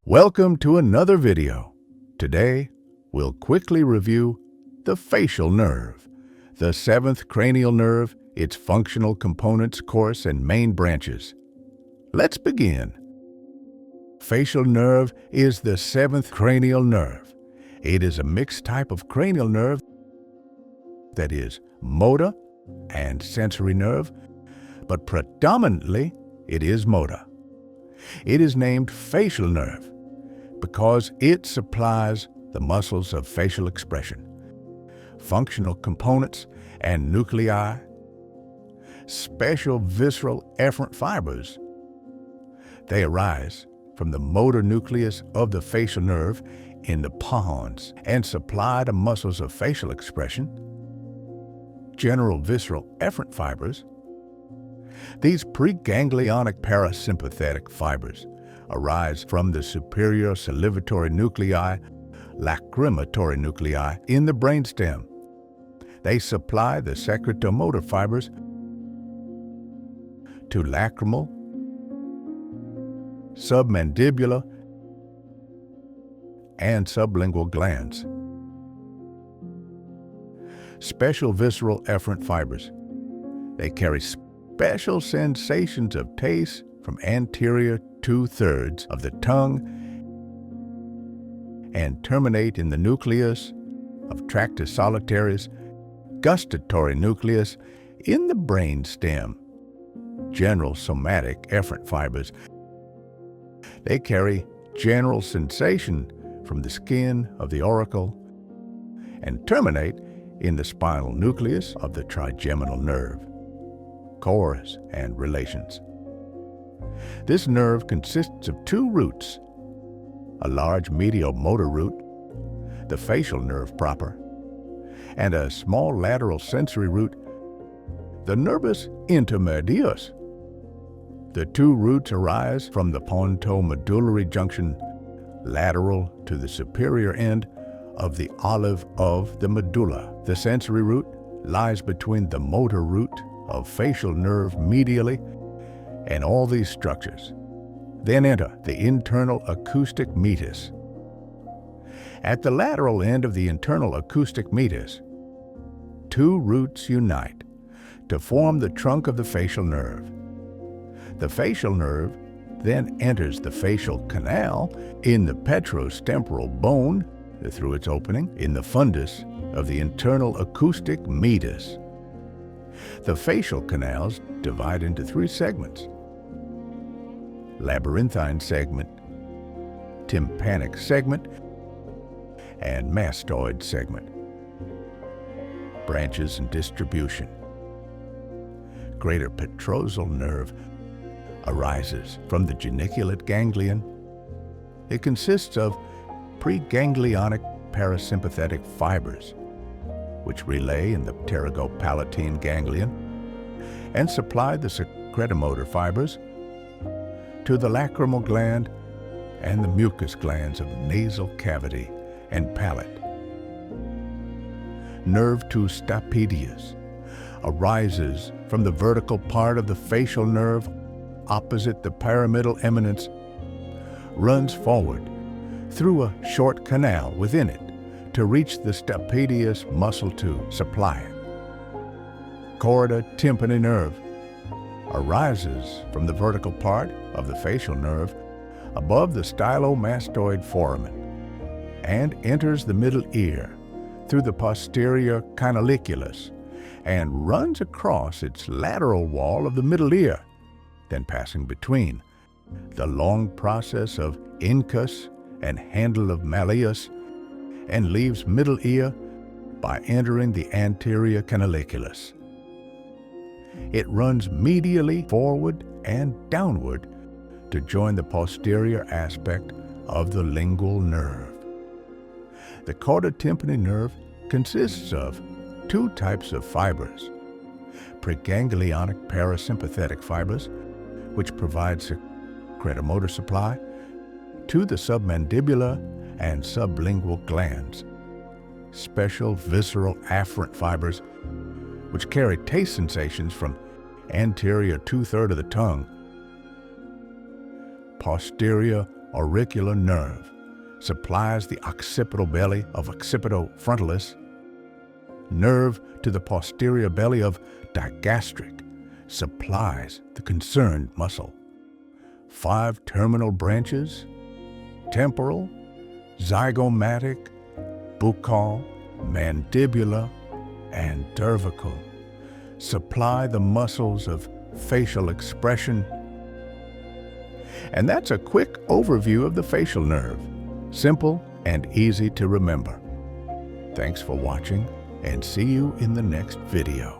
Welcome to another video. Today, we'll quickly review the facial nerve, the 7th cranial nerve, its functional components, course, and main branches. Let's begin. Facial nerve is the 7th cranial nerve. It is a mixed type of cranial nerve that is motor and sensory nerve, but predominantly it is motor. It is named facial nerve because it supplies the muscles of facial expression, functional components and nuclei, special visceral efferent fibers. They arise from the motor nucleus of the facial nerve in the pons and supply the muscles of facial expression. General visceral efferent fibers. These preganglionic parasympathetic fibers arise from the superior salivatory nuclei, lacrimatory nuclei in the brainstem. They supply the secretomotor fibers to lacrimal, submandibular, and sublingual glands. Special visceral efferent fibers. They carry special sensations of taste from anterior 2/3 of the tongue and terminate in the nucleus of tractus solitarius, gustatory nucleus in the brainstem. General somatic efferent fibers. They carry general sensation from the skin of the auricle and terminate in the spinal nucleus of the trigeminal nerve. Course and relations. This nerve consists of two roots, a large medial motor root, the facial nerve proper, and a small lateral sensory root, the nervus intermedius. The two roots arise from the pontomedullary junction lateral to the superior end of the olive of the medulla. The sensory root lies between the motor root of facial nerve medially and all these structures. Then enter the internal acoustic meatus. At the lateral end of the internal acoustic meatus, two roots unite to form the trunk of the facial nerve. The facial nerve then enters the facial canal in the petrostemporal bone through its opening in the fundus of the internal acoustic meatus. The facial canals divide into three segments: labyrinthine segment, tympanic segment, and mastoid segment. Branches and distribution. Greater petrosal nerve arises from the geniculate ganglion. It consists of preganglionic parasympathetic fibers, which relay in the pterygopalatine ganglion and supply the secretomotor fibers to the lacrimal gland and the mucous glands of nasal cavity and palate. Nerve 2 stapedius arises from the vertical part of the facial nerve opposite the pyramidal eminence, runs forward through a short canal within it to reach the stapedius muscle to supply it. Chorda tympani nerve arises from the vertical part of the facial nerve above the stylomastoid foramen and enters the middle ear through the posterior canaliculus and runs across its lateral wall of the middle ear, then passing between the long process of incus and handle of malleus, and leaves middle ear by entering the anterior canaliculus. It runs medially forward and downward to join the posterior aspect of the lingual nerve. The chorda tympani nerve consists of two types of fibers: preganglionic parasympathetic fibers, which provide secretomotor supply to the submandibular and sublingual glands; special visceral afferent fibers, which carry taste sensations from anterior 2/3 of the tongue; posterior auricular nerve, supplies the occipital belly of occipitofrontalis, nerve to the posterior belly of digastric, supplies the concerned muscle. 5 terminal branches, temporal, zygomatic, buccal, mandibular, and cervical, supply the muscles of facial expression. And that's a quick overview of the facial nerve. Simple and easy to remember. Thanks for watching, and see you in the next video.